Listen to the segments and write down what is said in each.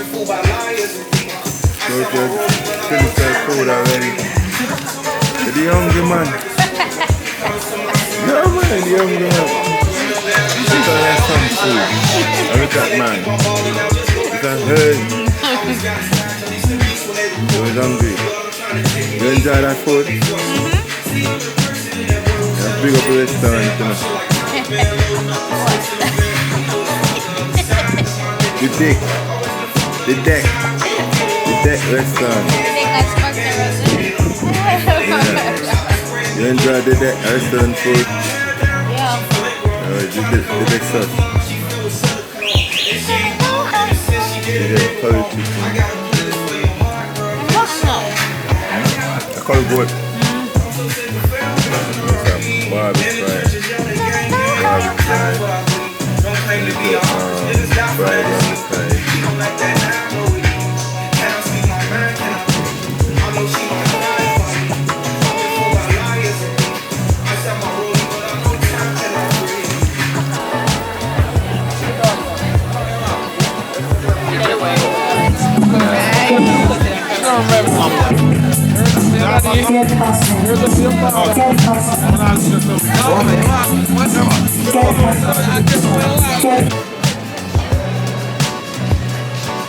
So you're feeling so cold already. You're the hungry man. No man, the hungry man. You should have some food. And look at man. You can hear. You're hungry. You enjoy that food? Yeah, big up the restaurant, you know. The deck restaurant. Yeah. You enjoy the deck restaurant food? Yeah. The deck sauce. The curry chicken. I call it goat. Barbecue fried. Fried on the side.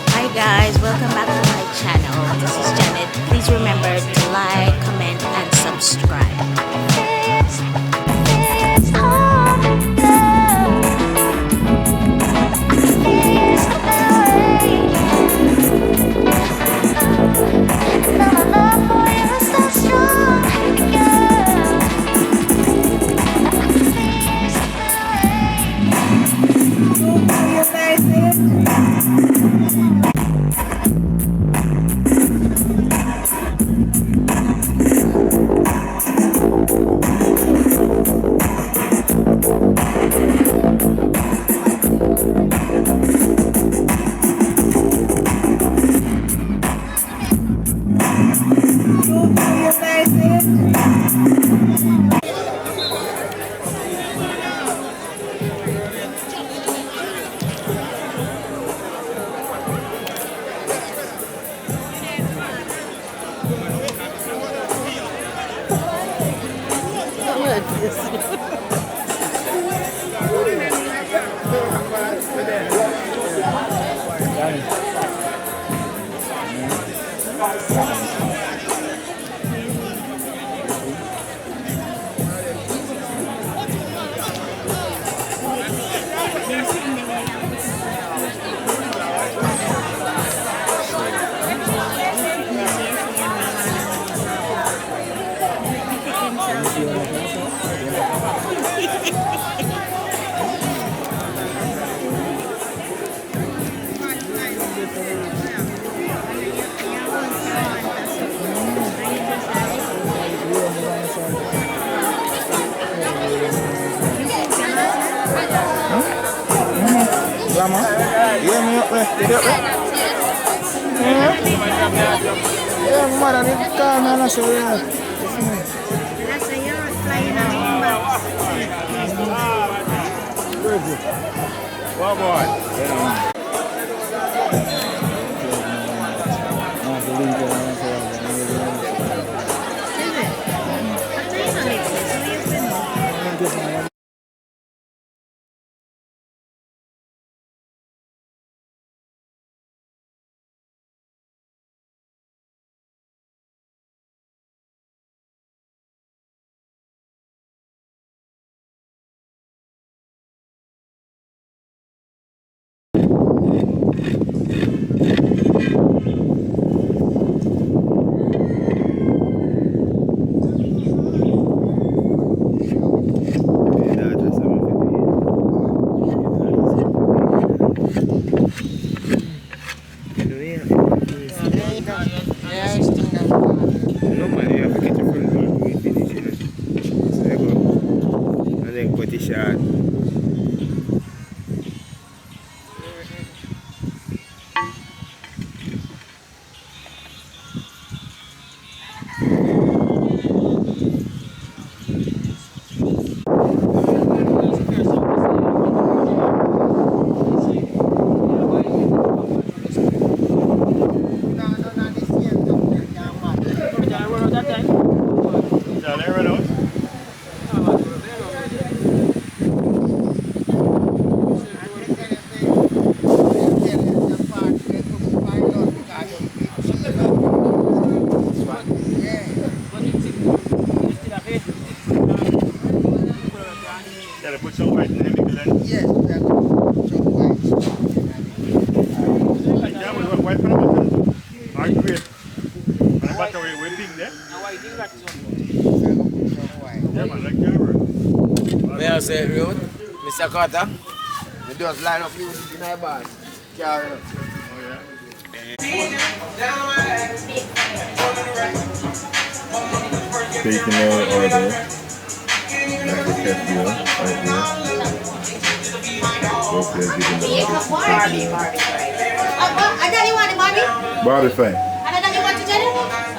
Hi guys, welcome back to my channel. This is Janet. Please remember to like, comment, and subscribe. But we think there. Now I think that's one. Yeah, man, like your May I say it, Ruth? Mr. Carter? We just line up you in my band. Carry on. taking our order. Like the cafe right there. Hope they're giving the Barbie. I thought you wanted Barbie. Barbie fine. I thought you wanted Jenny.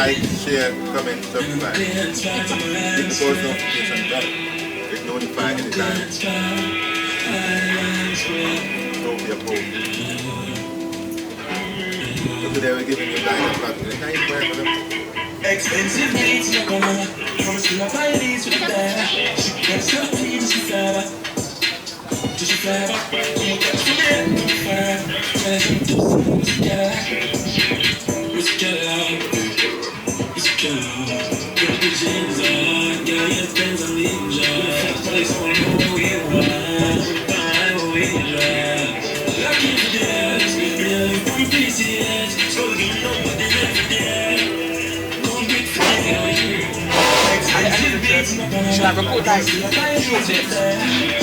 Like, share, comment, subscribe. Hit the post notification bell. Get notified anytime. Don't be a post. So today we're giving you line of luck. Can you pray for them? Expensive dates, no come on. Promise to my bodies with the bag. She can't stop me, just fly. Just fly. Come catch me there, come fire. Tell us I'm doing what's Get the jeans on, girl, your friends are leaving job. Place on the way, why we drive. Lucky for this, really from PCH. So you know what they left there. Don't get free. Should I record like short tips?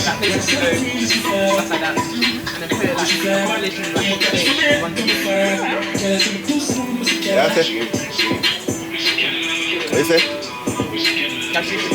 That makes it good. Stuff like that. And then play like violation like one Yeah, that's it. What you say? That's it.